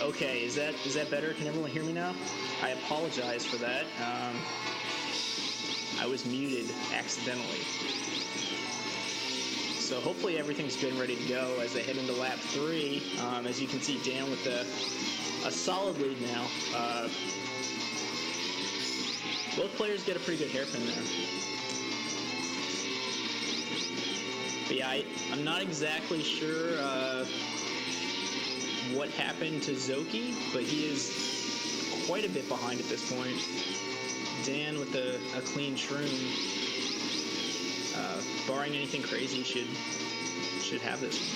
Okay, is that better? Can everyone hear me now? I apologize for that. I was muted accidentally. So hopefully everything's good and ready to go as they head into lap 3. As you can see, Dan with a solid lead now. Both players get a pretty good hairpin there. But yeah, I'm not exactly sure what happened to Zoki, but he is quite a bit behind at this point. Dan with a clean shroom, barring anything crazy, should have this one.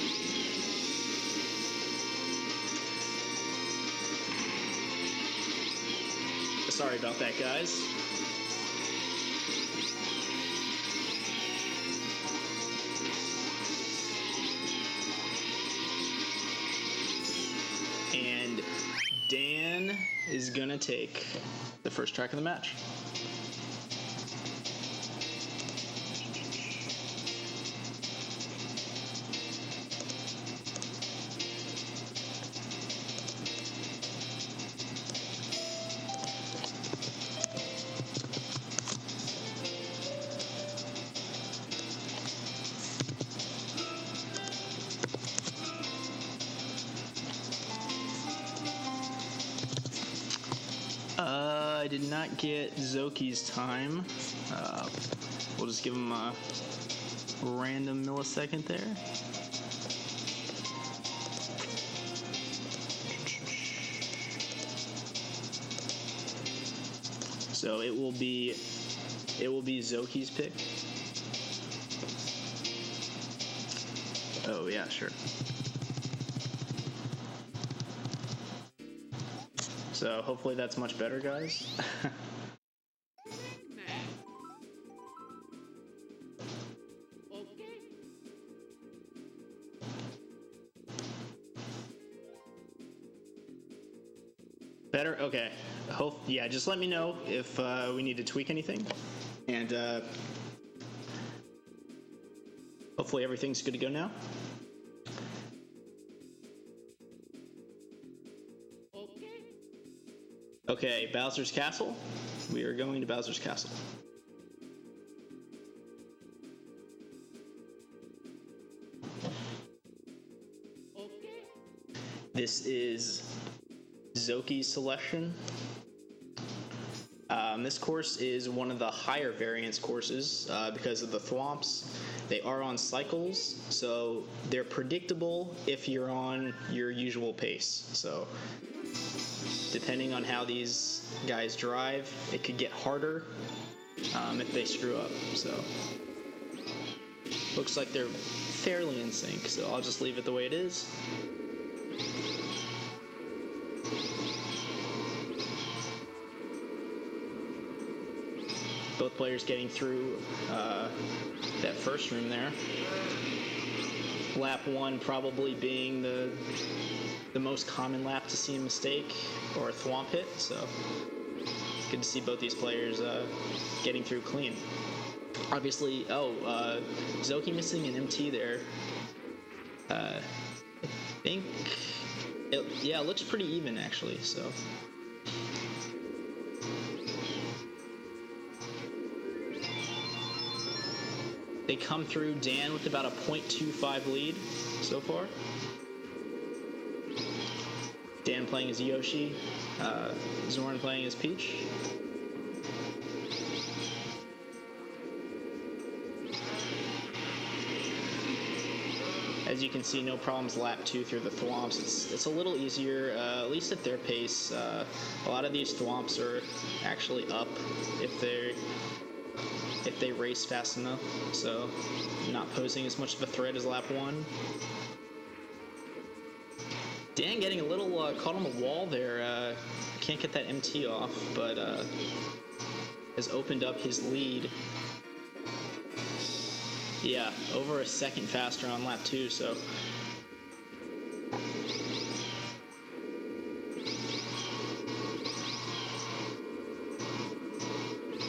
Sorry about that, guys. And Dan is gonna take the first track of the match. I did not get Zoki's time. We'll just give him a random millisecond there. So it will be Zoki's pick. Oh yeah, sure. So hopefully that's much better, guys. Better? Okay. Yeah, just let me know if we need to tweak anything. And hopefully everything's good to go now. Okay, Bowser's Castle. We are going to Bowser's Castle. This is Zoki's selection. This course is one of the higher variance courses because of the thwomps. They are on cycles, so they're predictable if you're on your usual pace. So depending on how these guys drive, it could get harder if they screw up. So looks like they're fairly in sync, so I'll just leave it the way it is. Both players getting through that first room there. Lap 1 probably being the most common lap to see a mistake or a thwomp hit, so good to see both these players getting through clean. Obviously, Zoki missing an MT there. I think, it looks pretty even actually, so. They come through Dan with about a 0.25 lead so far. Dan playing as Yoshi, Zoran playing as Peach. As you can see, no problems lap 2 through the thwomps. It's a little easier, at least at their pace. A lot of these thwomps are actually up if they race fast enough, so not posing as much of a threat as lap 1. Dan getting a little caught on the wall there. Can't get that MT off, but has opened up his lead. Yeah, over a second faster on lap 2, so.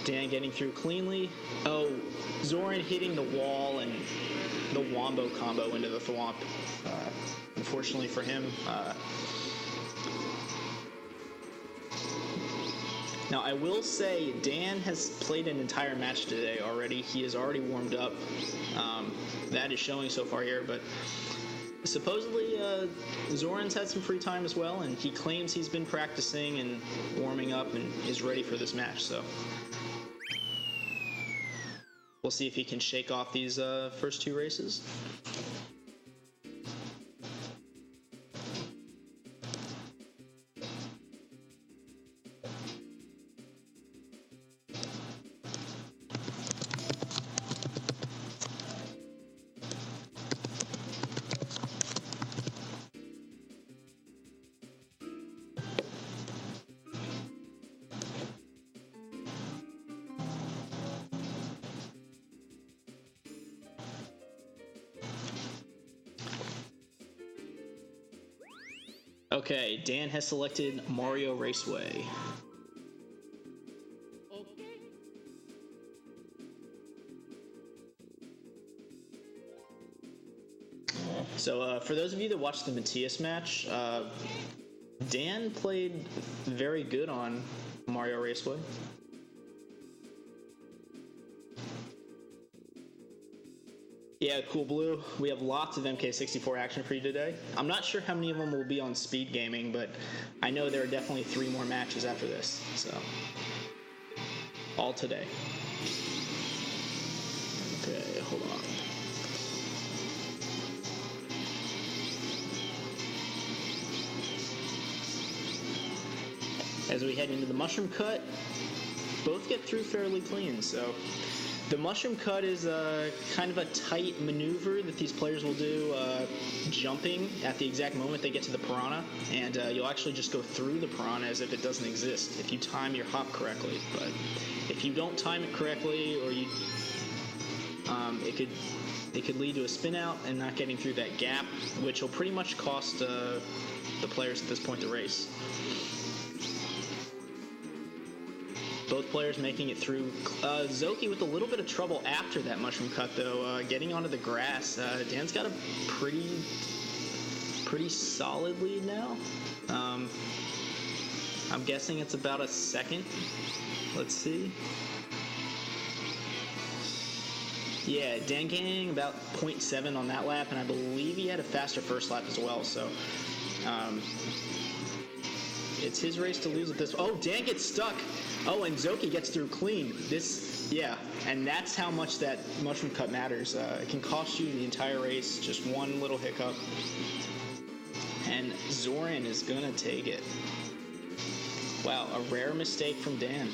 Dan getting through cleanly. Oh, Zoran hitting the wall and the wombo combo into the thwomp. Unfortunately for him, Now, I will say Dan has played an entire match today already. He has already warmed up. That is showing so far here, but supposedly Zoran's had some free time as well, and he claims he's been practicing and warming up and is ready for this match, so we'll see if he can shake off these first two races. Okay, Dan has selected Mario Raceway. So for those of you that watched the Matthias match, Dan played very good on Mario Raceway. Yeah, Cool Blue. We have lots of MK64 action for you today. I'm not sure how many of them will be on speed gaming, but I know there are definitely 3 more matches after this, so all today. Okay, hold on. As we head into the mushroom cut, both get through fairly clean, so the mushroom cut is kind of a tight maneuver that these players will do, jumping at the exact moment they get to the piranha, and you'll actually just go through the piranha as if it doesn't exist if you time your hop correctly. But if you don't time it correctly, or you, it could lead to a spin out and not getting through that gap, which will pretty much cost the players at this point the race. Both players making it through. Zoki with a little bit of trouble after that mushroom cut, though, getting onto the grass. Dan's got a pretty solid lead now. I'm guessing it's about a second. Let's see. Yeah, Dan gaining about 0.7 on that lap, and I believe he had a faster first lap as well, so it's his race to lose at this. Oh, Dan gets stuck. Oh, and Zoki gets through clean. Yeah, and that's how much that mushroom cut matters. It can cost you the entire race, just one little hiccup. And Zoran is gonna take it. Wow, a rare mistake from Dan.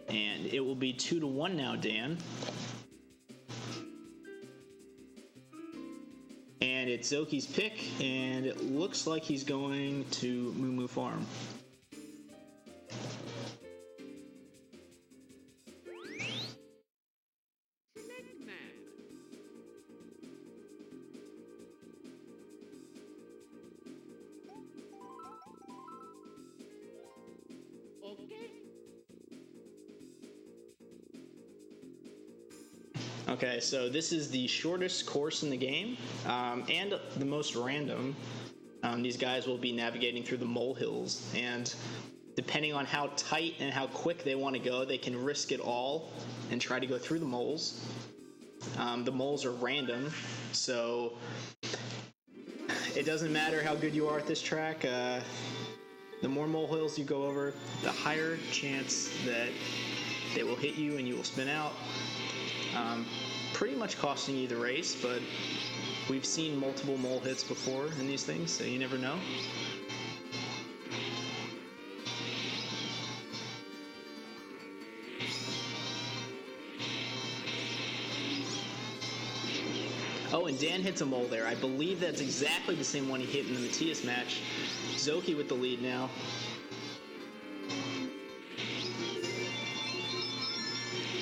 And it will be 2-1 now, Dan. And it's Zoki's pick, and it looks like he's going to Moo Moo Farm. Okay, so this is the shortest course in the game, and the most random. These guys will be navigating through the molehills, and depending on how tight and how quick they want to go, they can risk it all and try to go through the moles. The moles are random, so it doesn't matter how good you are at this track. The more molehills you go over, the higher chance that they will hit you and you will spin out. Pretty much costing you the race, but we've seen multiple mole hits before in these things, so you never know. Oh, and Dan hits a mole there. I believe that's exactly the same one he hit in the Matthias match. Zoki with the lead now.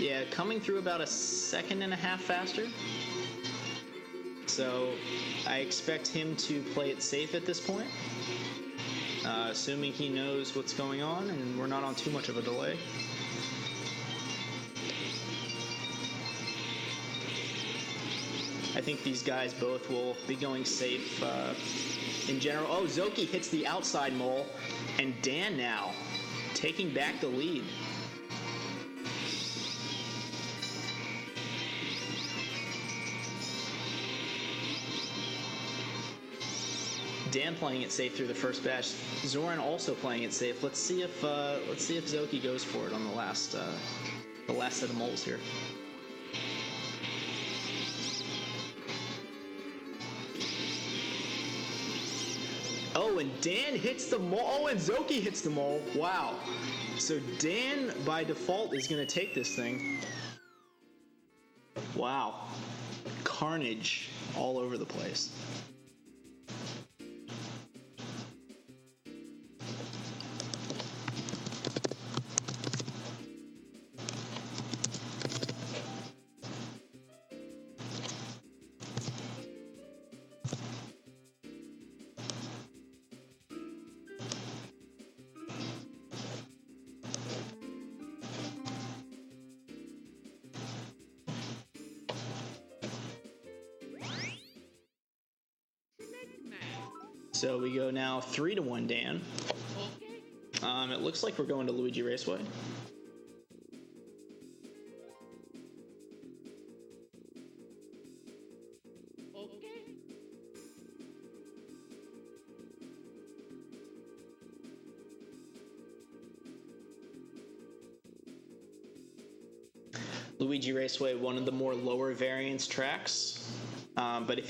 Yeah, coming through about a second and a half faster. So I expect him to play it safe at this point, assuming he knows what's going on and we're not on too much of a delay. I think these guys both will be going safe in general. Oh, Zoki hits the outside mole, and Dan now taking back the lead. Dan playing it safe through the first batch. Zoran also playing it safe. Let's see if Zoki goes for it on the last set of moles here. Oh, and Dan hits the mole. Oh, and Zoki hits the mole. Wow. So Dan, by default, is going to take this thing. Wow. Carnage all over the place. So we go now 3-1 Dan. It looks like we're going to Luigi Raceway. Luigi Raceway, one of the more lower variance tracks, but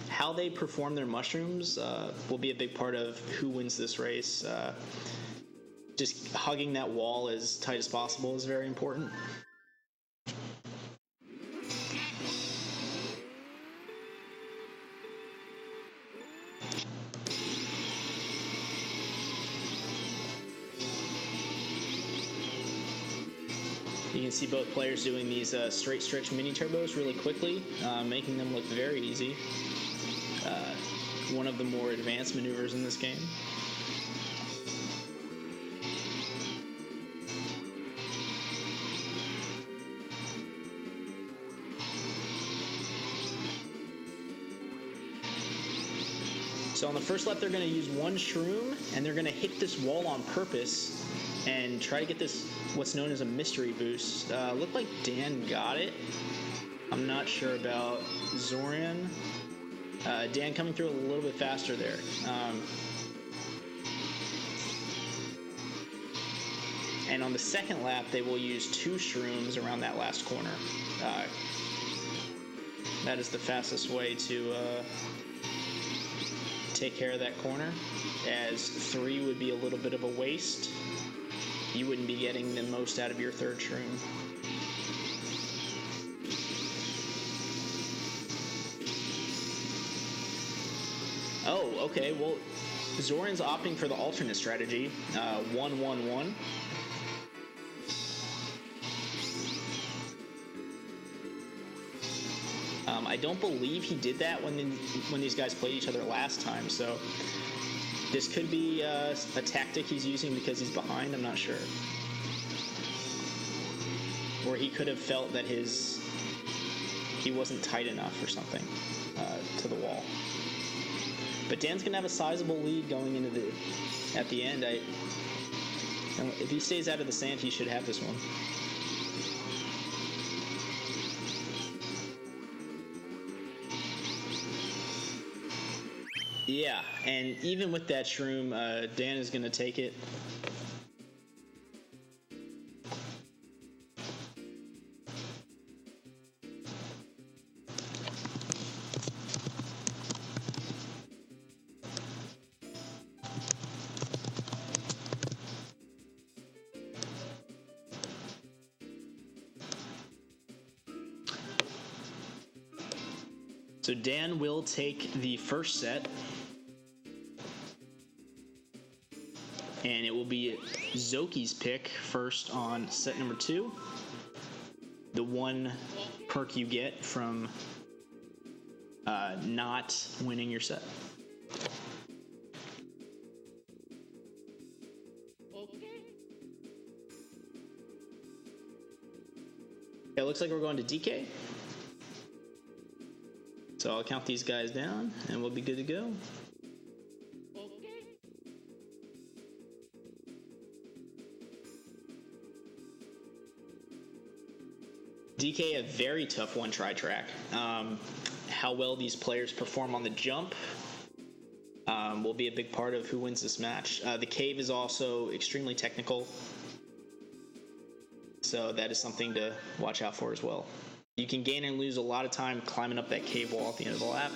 how they perform their mushrooms will be a big part of who wins this race. Just hugging that wall as tight as possible is very important. You can see both players doing these straight stretch mini turbos really quickly, making them look very easy. One of the more advanced maneuvers in this game. So on the first lap, they're going to use one shroom, and they're going to hit this wall on purpose and try to get this, what's known as a mystery boost. Looked like Dan got it. I'm not sure about Zoran. Dan coming through a little bit faster there. And on the second lap, they will use 2 shrooms around that last corner. That is the fastest way to take care of that corner, as 3 would be a little bit of a waste. You wouldn't be getting the most out of your third shroom. Oh, okay, well, Zoran's opting for the alternate strategy, 1-1-1. I don't believe he did that when these guys played each other last time, so this could be a tactic he's using because he's behind, I'm not sure. Or he could have felt that he wasn't tight enough or something to the wall. But Dan's gonna have a sizable lead going into at the end. If he stays out of the sand, he should have this one. Yeah, and even with that shroom, Dan is gonna take it. So Dan will take the first set, and it will be Zoki's pick first on set number 2. the one perk you get from not winning your set. It looks like we're going to DK. So I'll count these guys down and we'll be good to go. DK, a very tough one-try track. How well these players perform on the jump will be a big part of who wins this match. The cave is also extremely technical, so that is something to watch out for as well. You can gain and lose a lot of time climbing up that cave wall at the end of the lap.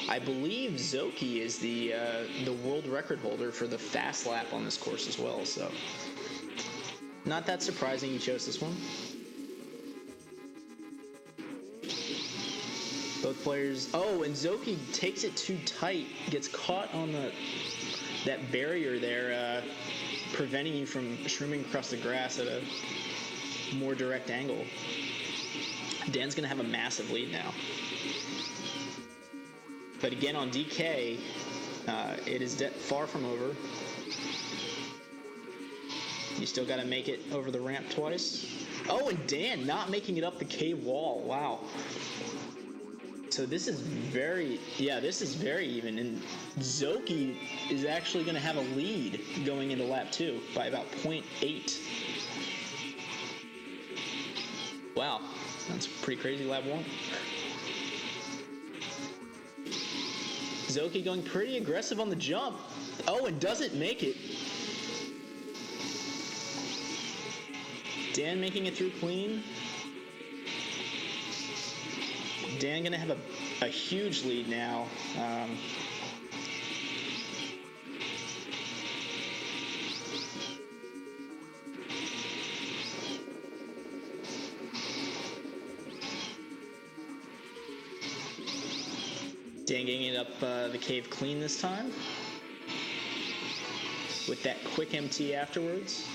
I believe Zoki is the world record holder for the fast lap on this course as well, so not that surprising he chose this one. Both players. Oh, and Zoki takes it too tight, gets caught on that barrier there, preventing you from shrooming across the grass at a more direct angle. Dan's gonna have a massive lead now. But again, on DK, it is far from over. You still got to make it over the ramp twice. Oh, and Dan not making it up the cave wall. Wow. So this is very even. And Zoki is actually going to have a lead going into lap 2 by about 0.8. Wow, that's pretty crazy lap 1. Zoki going pretty aggressive on the jump. Oh, and doesn't make it. Dan making it through clean. Dan gonna have a huge lead now. Dan getting it up the cave clean this time with that quick MT afterwards.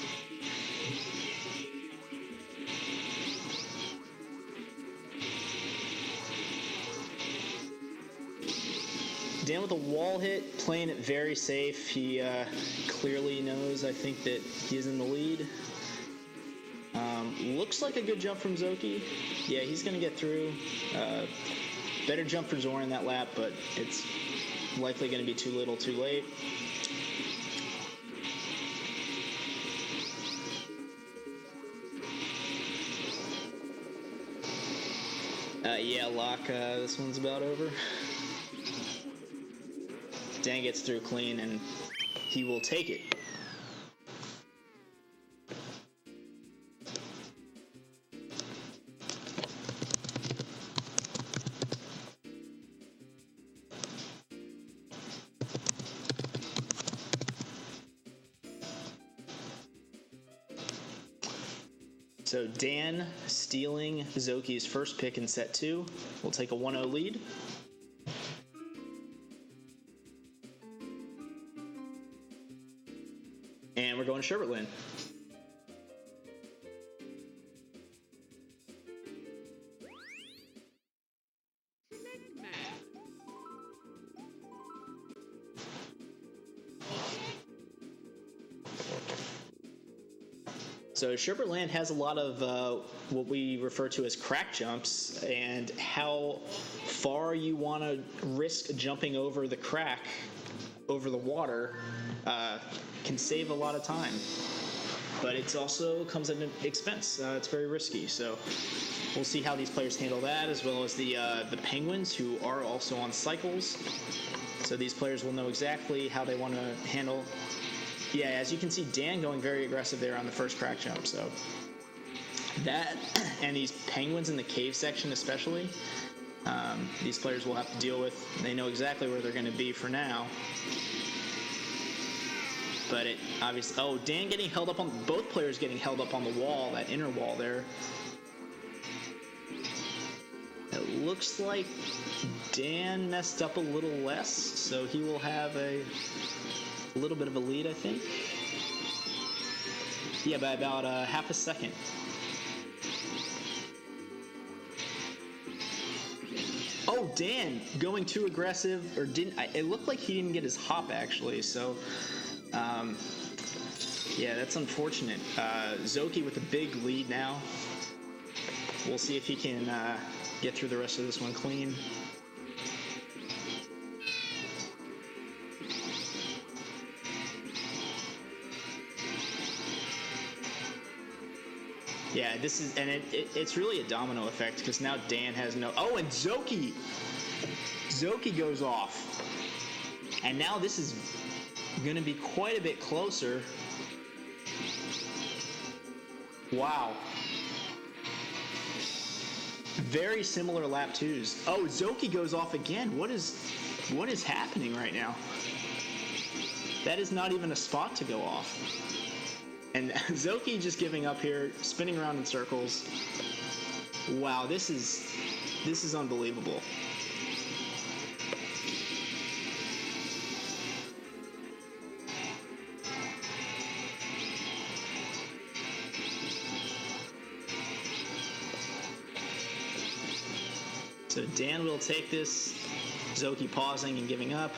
Dan with a wall hit, playing it very safe. He clearly knows, I think, that he is in the lead. Looks like a good jump from Zoki. Yeah, he's going to get through. Better jump for Zoran that lap, but it's likely going to be too little too late. Yeah, Locke, this one's about over. Dan gets through clean, and he will take it. So Dan stealing Zoki's first pick in set 2. We'll take a 1-0 lead. And we're going to Sherbetland. So Sherbetland has a lot of what we refer to as crack jumps, and how far you want to risk jumping over the crack, over the water, can save a lot of time. But it also comes at an expense. It's very risky. So we'll see how these players handle that, as well as the Penguins, who are also on cycles. So these players will know exactly how they want to handle. Yeah, as you can see, Dan going very aggressive there on the first crack jump. So that, and these Penguins in the cave section especially, these players will have to deal with. They know exactly where they're going to be for now. But it obviously, oh, Dan getting held up on, both players getting held up on the wall, that inner wall there. It looks like Dan messed up a little less, so he will have a little bit of a lead, I think. Yeah, by about half a second. Oh, Dan going too aggressive, or didn't? It looked like he didn't get his hop actually. So, yeah, that's unfortunate. Zoki with a big lead now. We'll see if he can get through the rest of this one clean. Yeah, this is, and it's really a domino effect because now Dan has no. Oh, and Zoki goes off, and now this is going to be quite a bit closer. Wow. Very similar lap twos. Oh, Zoki goes off again. What is happening right now? That is not even a spot to go off. And Zoki just giving up here, spinning around in circles. Wow, this is unbelievable. So Dan will take this. Zoki pausing and giving up.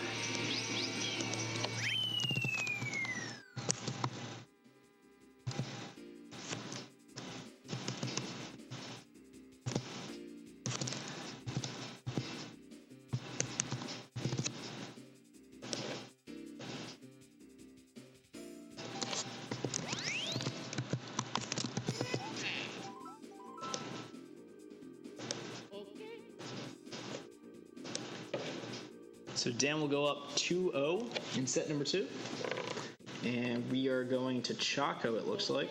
So Dan will go up 2-0 in set number 2. And we are going to Chaco, it looks like.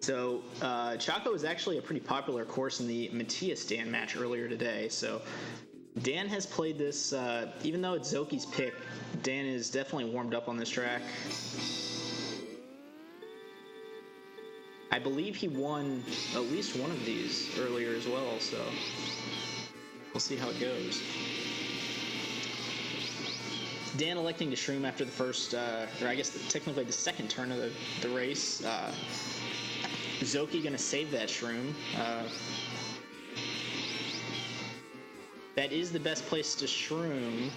So Chaco is actually a pretty popular course in the Matthias-Dan match earlier today. So Dan has played this, even though it's Zoki's pick, Dan is definitely warmed up on this track. I believe he won at least one of these earlier as well, so we'll see how it goes. Dan electing to shroom after the first, or I guess technically the second turn of the race. Zoki gonna save that shroom. That is the best place to shroom.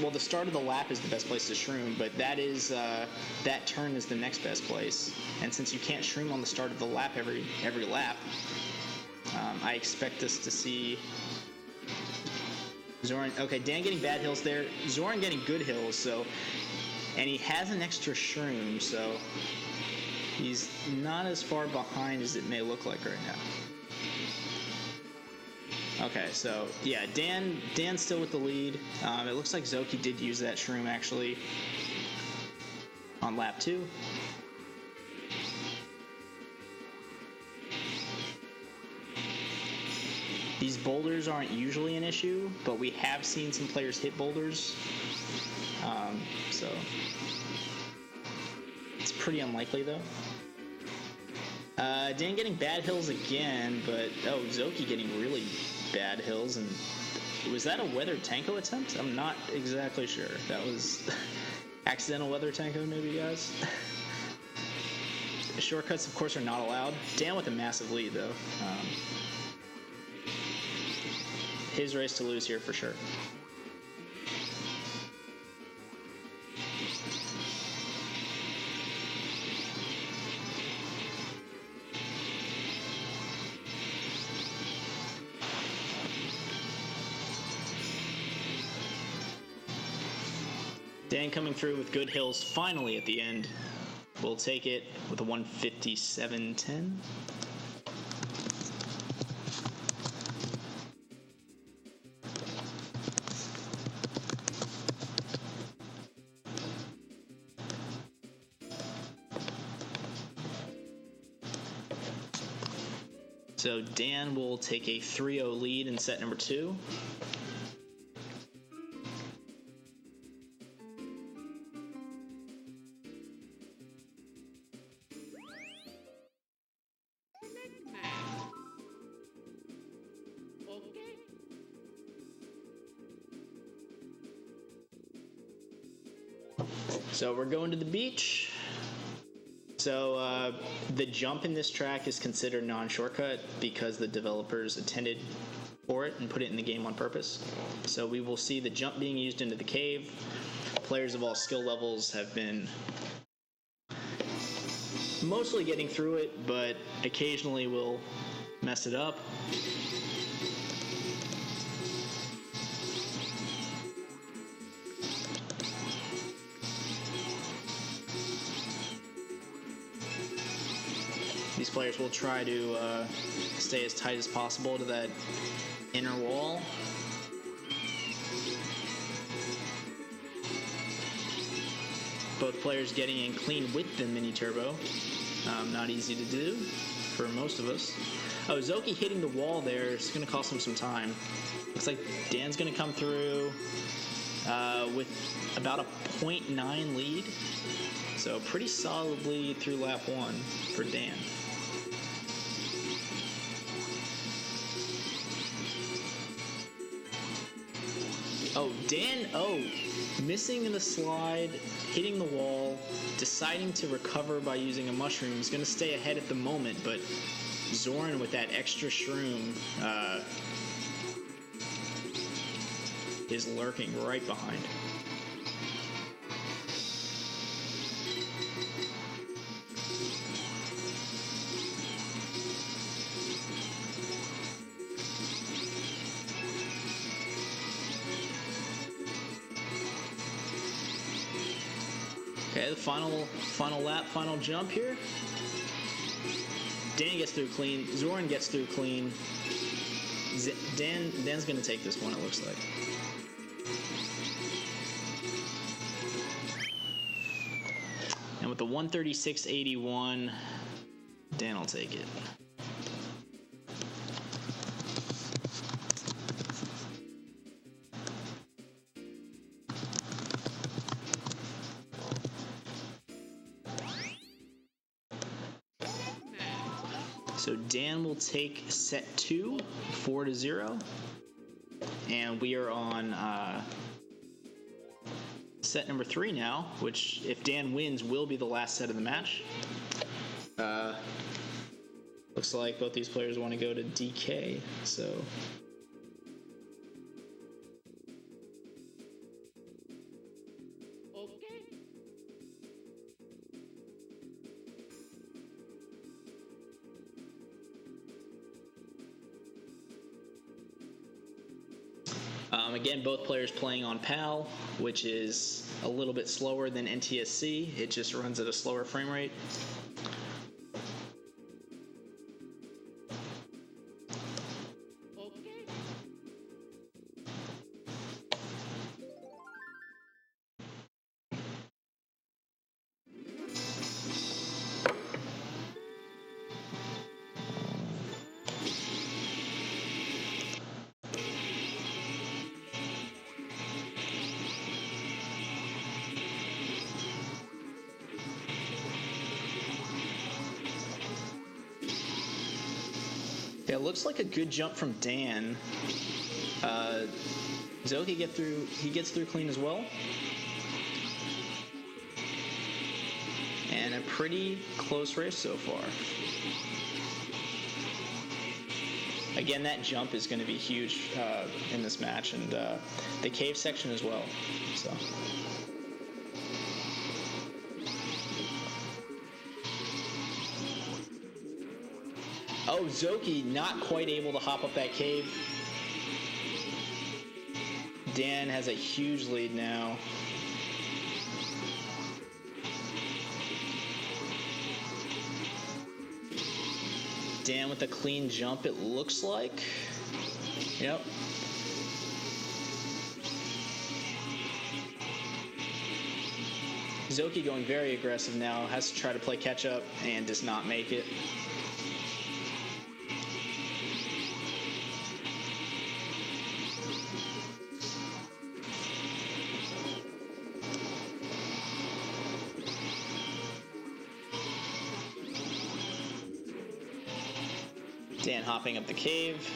Well, the start of the lap is the best place to shroom, but that is that turn is the next best place. And since you can't shroom on the start of the lap every lap, I expect us to see Zoran. Okay, Dan getting bad hills there. Zoran getting good hills. So. And he has an extra shroom, so he's not as far behind as it may look like right now. Okay, so yeah, Dan's still with the lead. It looks like Zoki did use that shroom actually on lap 2. These boulders aren't usually an issue, but we have seen some players hit boulders. So it's pretty unlikely though. Dan getting bad hills again, but oh, Zoki getting really bad hills. And was that a weather tanko attempt? I'm not exactly sure. That was accidental weather tanko, maybe, guys. Shortcuts, of course, are not allowed. Dan with a massive lead though. His race to lose here for sure. Dan coming through with good hills finally at the end. We'll take it with a 157.10. So Dan will take a 3-0 lead in set number 2. So we're going to the beach. So the jump in this track is considered non-shortcut because the developers intended for it and put it in the game on purpose. So we will see the jump being used into the cave. Players of all skill levels have been mostly getting through it, but occasionally will mess it up. These players will try to stay as tight as possible to that inner wall. Both players getting in clean with the mini turbo. Not easy to do for most of us. Oh, Zoki hitting the wall there is going to cost him some time. Looks like Dan's going to come through with about a 0.9 lead. So pretty solidly through lap 1 for Dan. Oh, Dan, missing in the slide, hitting the wall, deciding to recover by using a mushroom. He's going to stay ahead at the moment, but Zoran with that extra shroom is lurking right behind. Okay, the final lap, final jump here. Dan gets through clean. Zoran gets through clean. Dan's gonna take this one, it looks like. And with the 136.81, Dan will take it. So Dan will take set 2, 4-0, and we are on set number 3 now, which, if Dan wins, will be the last set of the match. Looks like both these players want to go to DK, so... Again, both players playing on PAL, which is a little bit slower than NTSC. It just runs at a slower frame rate. Yeah, it looks like a good jump from Dan. Zoki gets through clean as well. And a pretty close race so far. Again, that jump is going to be huge in this match, and the cave section as well. So. Oh, Zoki not quite able to hop up that cave. Dan has a huge lead now. Dan with a clean jump, it looks like. Yep. Zoki going very aggressive now, has to try to play catch up and does not make it. Dan hopping up the cave.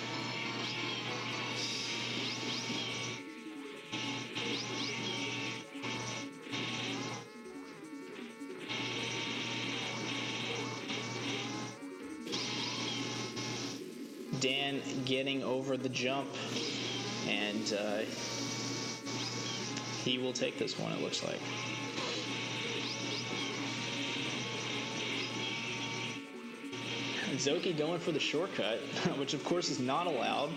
Dan getting over the jump, and he will take this one, it looks like. Zoki going for the shortcut, which of course is not allowed,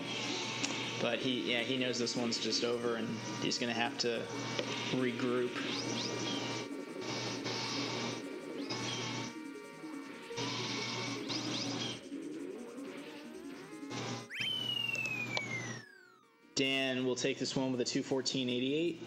but he knows this one's just over and he's gonna have to regroup. Dan will take this one with a 2:14.88.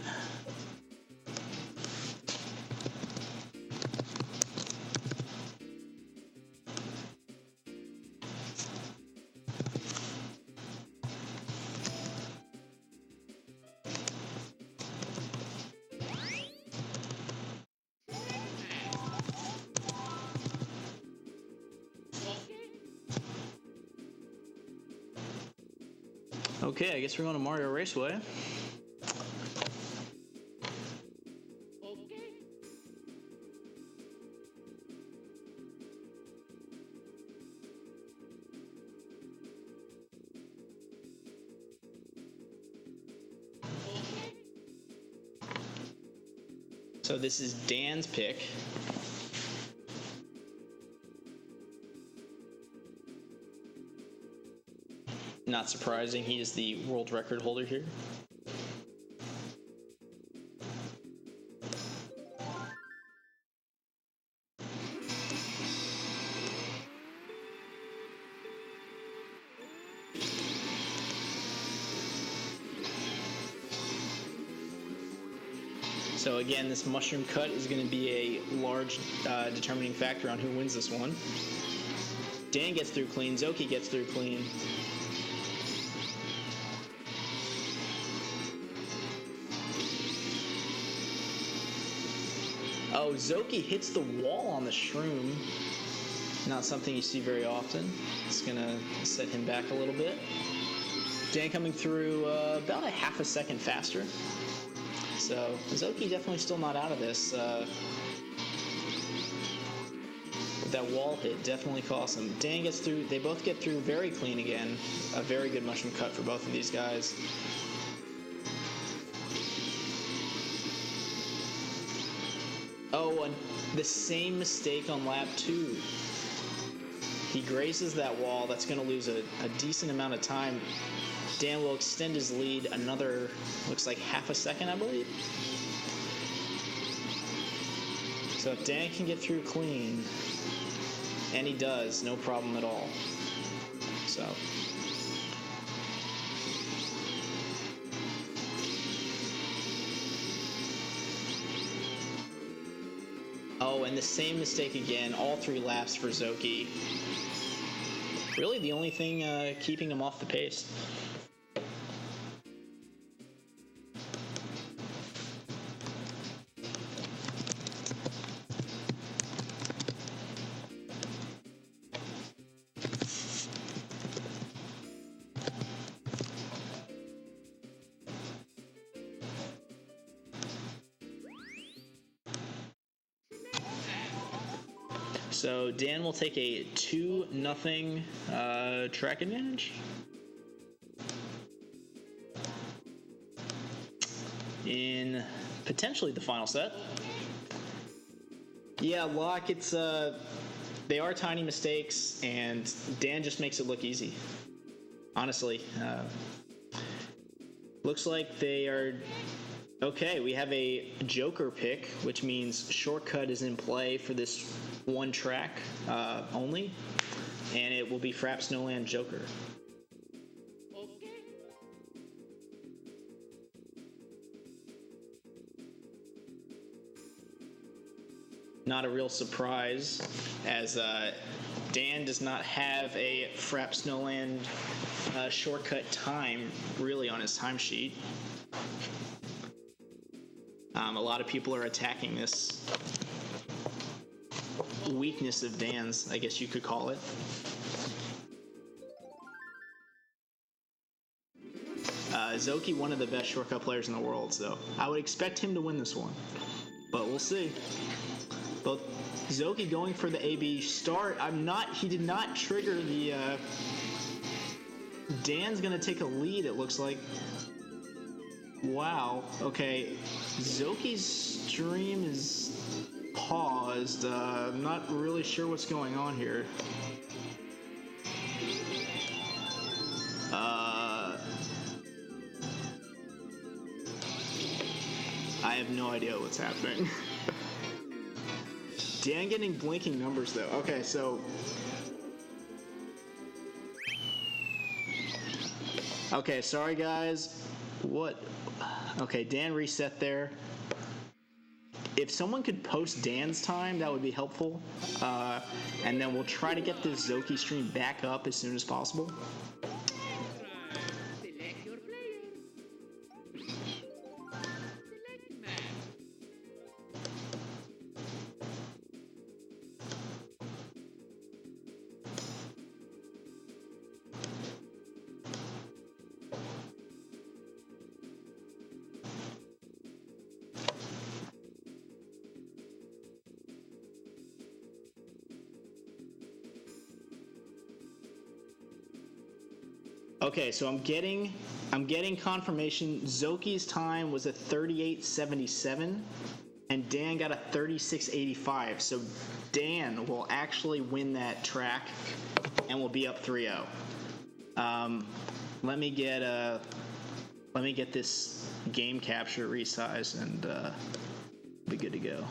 Okay, I guess we're going to Mario Raceway. So this is Dan's pick. Not surprising, he is the world record holder here. So again, this mushroom cut is going to be a large determining factor on who wins this one. Dan gets through clean, Zoki gets through clean. Oh, Zoki hits the wall on the shroom. Not something you see very often. It's gonna set him back a little bit. Dan coming through about a half a second faster. So Zoki definitely still not out of this. That wall hit definitely cost him. Dan gets through. They both get through very clean again. A very good mushroom cut for both of these guys. Oh, and the same mistake on lap 2. He grazes that wall. That's going to lose a decent amount of time. Dan will extend his lead another, looks like half a second, I believe. So if Dan can get through clean, and he does, no problem at all. So. Oh, and the same mistake again, all 3 laps for Zoki. Really the only thing keeping him off the pace. So Dan will take a 2-0 track advantage. In potentially the final set. Yeah, Locke, it's they are tiny mistakes, and Dan just makes it look easy. Honestly, looks like they are. Okay, we have a Joker pick, which means shortcut is in play for this one track only, and it will be Frap Snowland Joker. Not a real surprise, as Dan does not have a Frap Snowland shortcut time really on his timesheet. A lot of people are attacking this weakness of Dan's, I guess you could call it. Zoki, one of the best shortcut players in the world, so I would expect him to win this one. But we'll see. Both Zoki going for the AB start. He did not trigger the, Dan's gonna take a lead, it looks like. Wow, okay. Zoki's stream is paused. I'm not really sure what's going on here. I have no idea what's happening. Dan getting blinking numbers though. Okay, so... Okay, sorry guys. What? Okay, Dan reset there. If someone could post Dan's time, that would be helpful. And then we'll try to get this Zoki stream back up as soon as possible. Okay, so I'm getting confirmation. Zoki's time was a 38.77, and Dan got a 36.85. So Dan will actually win that track, and will be up 3-0. Let me get this game capture resized, and be good to go.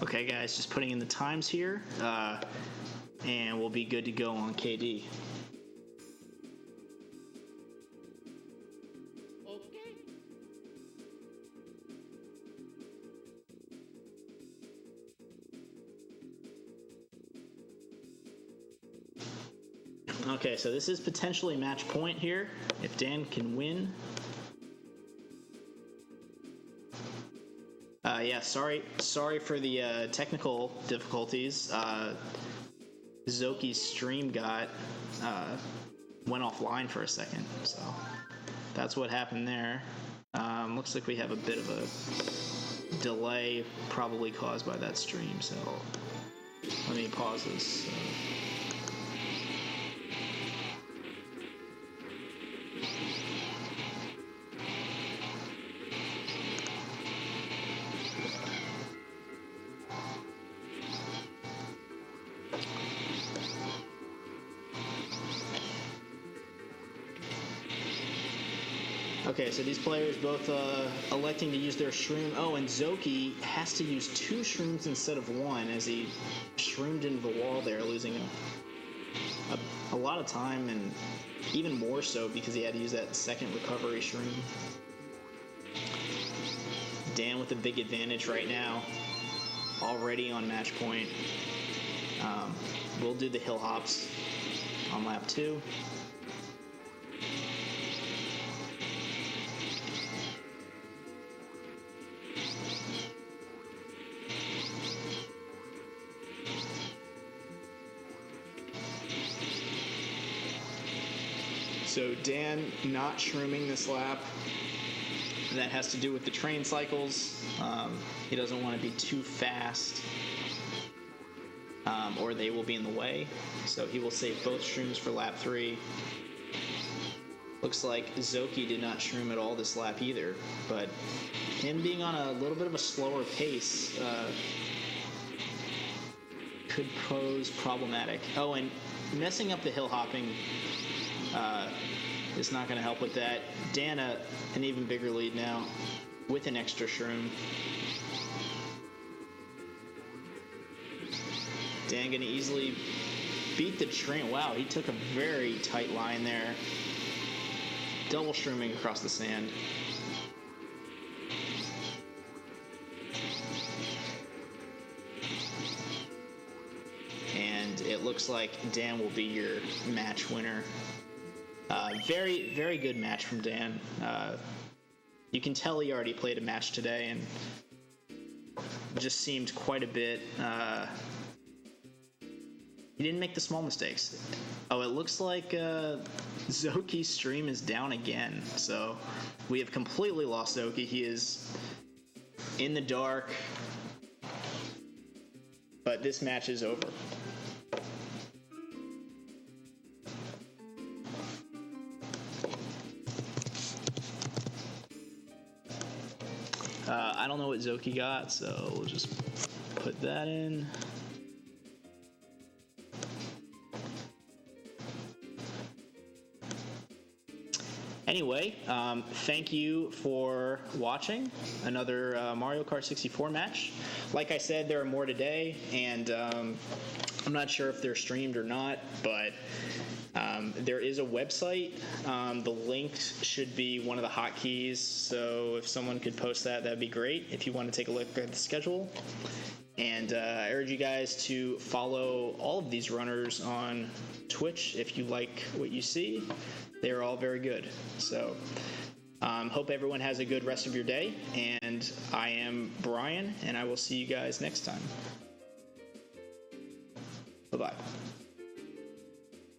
Okay, guys, just putting in the times here, and we'll be good to go on KD. Okay, so this is potentially match point here, if Dan can win. Yeah, sorry for the technical difficulties. Zoki's stream went offline for a second, so that's what happened there. Looks like we have a bit of a delay, probably caused by that stream, so let me pause this. Okay, so these players both electing to use their shroom. Oh, and Zoki has to use 2 shrooms instead of 1 as he shroomed into the wall there, losing a lot of time, and even more so because he had to use that second recovery shroom. Dan with a big advantage right now, already on match point. We'll do the hill hops on lap 2. So Dan not shrooming this lap. And that has to do with the train cycles. He doesn't want to be too fast, or they will be in the way. So he will save both shrooms for lap 3. Looks like Zoki did not shroom at all this lap either, but him being on a little bit of a slower pace could pose problematic. Oh, and messing up the hill hopping is not going to help with that. Dan, an even bigger lead now with an extra shroom. Dan going to easily beat the train. Wow, he took a very tight line there. Double shrooming across the sand. And it looks like Dan will be your match winner. Very, very good match from Dan. You can tell he already played a match today and just seemed quite a bit... he didn't make the small mistakes. Oh, it looks like Zoki's stream is down again. So we have completely lost Zoki. He is in the dark. But this match is over. I don't know what Zoki got, so we'll just put that in. Anyway, thank you for watching another Mario Kart 64 match. Like I said, there are more today, and I'm not sure if they're streamed or not, but there is a website. The link should be one of the hotkeys, so if someone could post that, that'd be great if you want to take a look at the schedule. And I urge you guys to follow all of these runners on Twitch if you like what you see. They're all very good. So hope everyone has a good rest of your day. And I am Brian, and I will see you guys next time. Bye-bye.